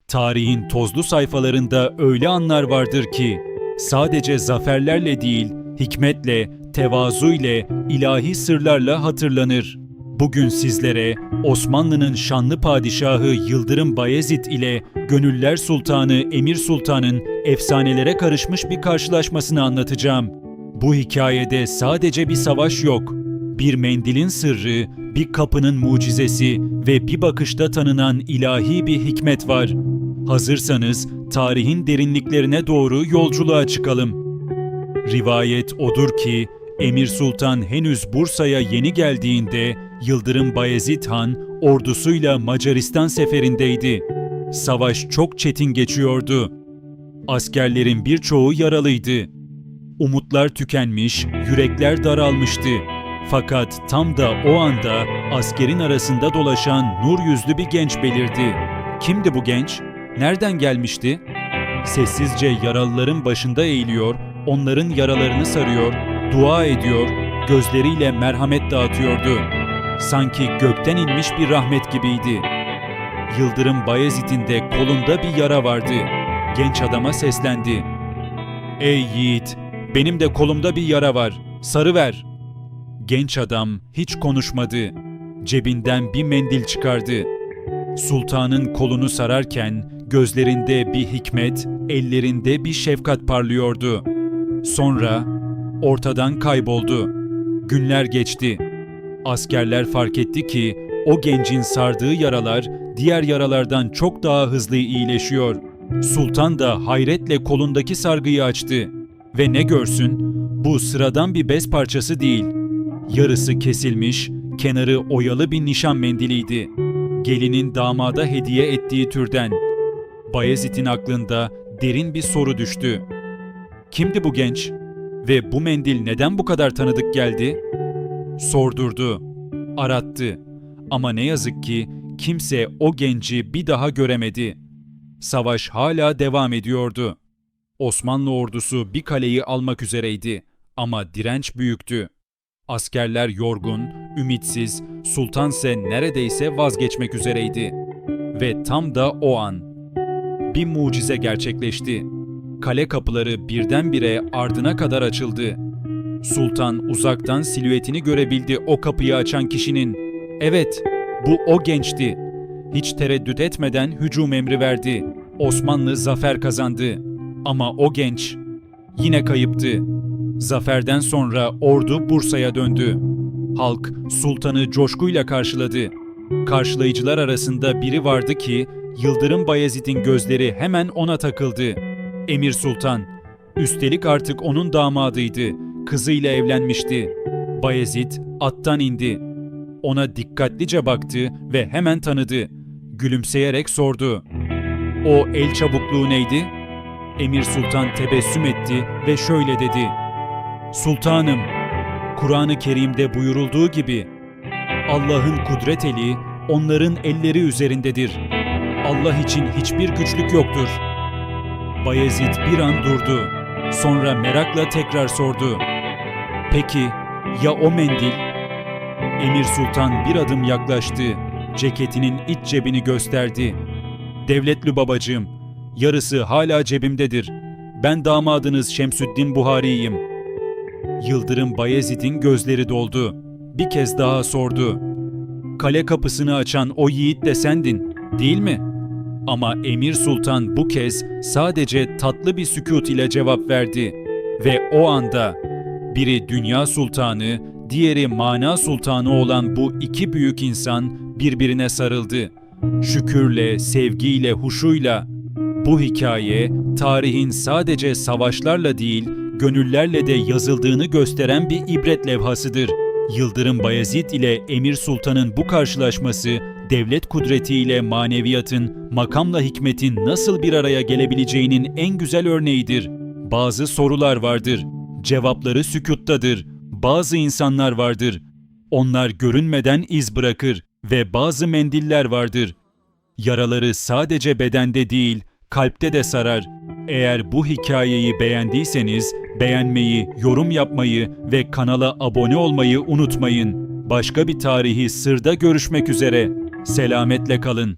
Tarihin tozlu sayfalarında öyle anlar vardır ki, sadece zaferlerle değil, hikmetle, tevazu ile, ilahi sırlarla hatırlanır. Bugün sizlere Osmanlı'nın şanlı padişahı Yıldırım Bayezid ile Gönüller Sultanı Emir Sultan'ın efsanelere karışmış bir karşılaşmasını anlatacağım. Bu hikayede sadece bir savaş yok. Bir mendilin sırrı, bir kapının mucizesi ve bir bakışta tanınan ilahi bir hikmet var. Hazırsanız tarihin derinliklerine doğru yolculuğa çıkalım. Rivayet odur ki Emir Sultan henüz Bursa'ya yeni geldiğinde Yıldırım Bayezid Han ordusuyla Macaristan seferindeydi. Savaş çok çetin geçiyordu. Askerlerin birçoğu yaralıydı. Umutlar tükenmiş, yürekler daralmıştı. Fakat tam da o anda askerin arasında dolaşan nur yüzlü bir genç belirdi. Kimdi bu genç? Nereden gelmişti? Sessizce yaralıların başında eğiliyor, onların yaralarını sarıyor, dua ediyor, gözleriyle merhamet dağıtıyordu. Sanki gökten inmiş bir rahmet gibiydi. Yıldırım Bayezid'in de kolunda bir yara vardı. Genç adama seslendi. "Ey yiğit, benim de kolumda bir yara var, sarıver." Genç adam hiç konuşmadı. Cebinden bir mendil çıkardı. Sultanın kolunu sararken gözlerinde bir hikmet, ellerinde bir şefkat parlıyordu. Sonra ortadan kayboldu. Günler geçti. Askerler fark etti ki o gencin sardığı yaralar diğer yaralardan çok daha hızlı iyileşiyor. Sultan da hayretle kolundaki sargıyı açtı ve ne görsün? Bu sıradan bir bez parçası değil. Yarısı kesilmiş, kenarı oyalı bir nişan mendiliydi. Gelinin damada hediye ettiği türden. Bayezid'in aklında derin bir soru düştü. Kimdi bu genç? Ve bu mendil neden bu kadar tanıdık geldi? Sordurdu, arattı. Ama ne yazık ki kimse o genci bir daha göremedi. Savaş hala devam ediyordu. Osmanlı ordusu bir kaleyi almak üzereydi ama direnç büyüktü. Askerler yorgun, ümitsiz, sultanse neredeyse vazgeçmek üzereydi. Ve tam da o an bir mucize gerçekleşti. Kale kapıları birdenbire ardına kadar açıldı. Sultan uzaktan silüetini görebildi o kapıyı açan kişinin. Evet, bu o gençti. Hiç tereddüt etmeden hücum emri verdi. Osmanlı zafer kazandı. Ama o genç yine kayıptı. Zaferden sonra ordu Bursa'ya döndü. Halk sultanı coşkuyla karşıladı. Karşılayıcılar arasında biri vardı ki Yıldırım Bayezid'in gözleri hemen ona takıldı. Emir Sultan. Üstelik artık onun damadıydı. Kızıyla evlenmişti. Bayezid attan indi. Ona dikkatlice baktı ve hemen tanıdı. Gülümseyerek sordu. "O el çabukluğu neydi?" Emir Sultan tebessüm etti ve şöyle dedi. "Sultanım, Kur'an-ı Kerim'de buyurulduğu gibi Allah'ın kudret eli onların elleri üzerindedir. Allah için hiçbir güçlük yoktur." Bayezid bir an durdu. Sonra merakla tekrar sordu. "Peki ya o mendil?" Emir Sultan bir adım yaklaştı. Ceketinin iç cebini gösterdi. "Devletli babacığım, yarısı hala cebimdedir. Ben damadınız Şemsüddin Buhari'yim." Yıldırım Bayezid'in gözleri doldu. Bir kez daha sordu. "Kale kapısını açan o yiğit de sendin, değil mi?" Ama Emir Sultan bu kez sadece tatlı bir sükût ile cevap verdi. Ve o anda biri dünya sultanı, diğeri mana sultanı olan bu iki büyük insan birbirine sarıldı. Şükürle, sevgiyle, huşuyla. Bu hikaye tarihin sadece savaşlarla değil, gönüllerle de yazıldığını gösteren bir ibret levhasıdır. Yıldırım Bayezid ile Emir Sultan'ın bu karşılaşması, devlet kudretiyle maneviyatın, makamla hikmetin nasıl bir araya gelebileceğinin en güzel örneğidir. Bazı sorular vardır, cevapları sükûttadır. Bazı insanlar vardır, onlar görünmeden iz bırakır ve bazı mendiller vardır. Yaraları sadece bedende değil, kalpte de sarar. Eğer bu hikayeyi beğendiyseniz beğenmeyi, yorum yapmayı ve kanala abone olmayı unutmayın. Başka bir tarihi sırda görüşmek üzere. Selametle kalın.